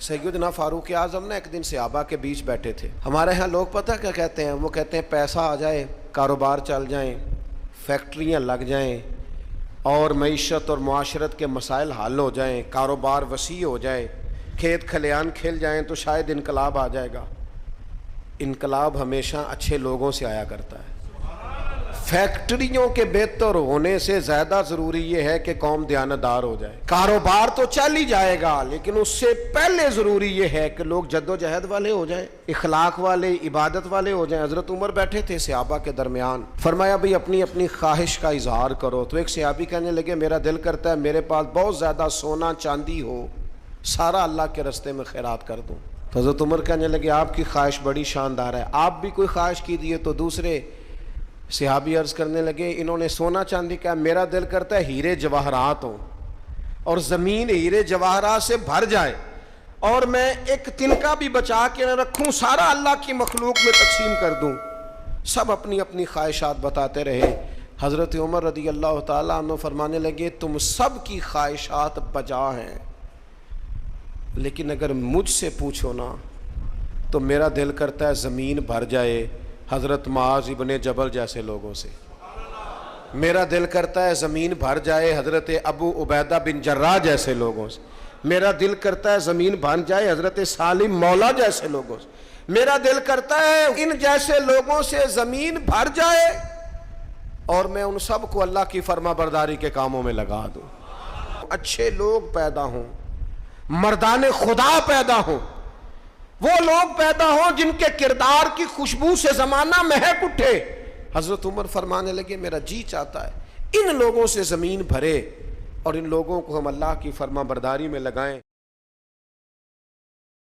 سیدنا فاروق اعظم نے ایک دن صحابہ کے بیچ بیٹھے تھے. ہمارے ہاں لوگ پتہ کیا کہتے ہیں؟ وہ کہتے ہیں پیسہ آ جائے، کاروبار چل جائیں، فیکٹریاں لگ جائیں اور معیشت اور معاشرت کے مسائل حل ہو جائیں، کاروبار وسیع ہو جائے، کھیت کھلیان کھل جائیں تو شاید انقلاب آ جائے گا. انقلاب ہمیشہ اچھے لوگوں سے آیا کرتا ہے. فیکٹریوں کے بہتر ہونے سے زیادہ ضروری یہ ہے کہ قوم دیانتدار ہو جائے. کاروبار تو چل ہی جائے گا لیکن اس سے پہلے ضروری یہ ہے کہ لوگ جد و جہد والے ہو جائیں، اخلاق والے، عبادت والے ہو جائیں. حضرت عمر بیٹھے تھے صحابہ کے درمیان، فرمایا بھئی اپنی اپنی خواہش کا اظہار کرو. تو ایک صحابی کہنے لگے میرا دل کرتا ہے میرے پاس بہت زیادہ سونا چاندی ہو، سارا اللہ کے راستے میں خیرات کر دوں. تو حضرت عمر کہنے لگے آپ کی خواہش بڑی شاندار ہے، آپ بھی کوئی خواہش کیجیے. تو دوسرے صحابی عرض کرنے لگے انہوں نے سونا چاندی کہا، میرا دل کرتا ہے ہیرے جواہرات ہوں اور زمین ہیرے جواہرات سے بھر جائے اور میں ایک تنکا بھی بچا کے نہ رکھوں، سارا اللہ کی مخلوق میں تقسیم کر دوں. سب اپنی اپنی خواہشات بتاتے رہے. حضرت عمر رضی اللہ تعالیٰ عنہ فرمانے لگے تم سب کی خواہشات بجا ہیں، لیکن اگر مجھ سے پوچھو نا تو میرا دل کرتا ہے زمین بھر جائے حضرت معاذ ابن جبل جیسے لوگوں سے. میرا دل کرتا ہے زمین بھر جائے حضرت ابو عبیدہ بن جراح جیسے لوگوں سے. میرا دل کرتا ہے زمین بھر جائے حضرت سالم مولا جیسے لوگوں سے. میرا دل کرتا ہے ان جیسے لوگوں سے زمین بھر جائے اور میں ان سب کو اللہ کی فرما برداری کے کاموں میں لگا دوں. اچھے لوگ پیدا ہوں، مردان خدا پیدا ہوں، وہ لوگ پیدا ہوں جن کے کردار کی خوشبو سے زمانہ مہک اٹھے. حضرت عمر فرمانے لگے میرا جی چاہتا ہے ان لوگوں سے زمین بھرے اور ان لوگوں کو ہم اللہ کی فرما برداری میں لگائیں.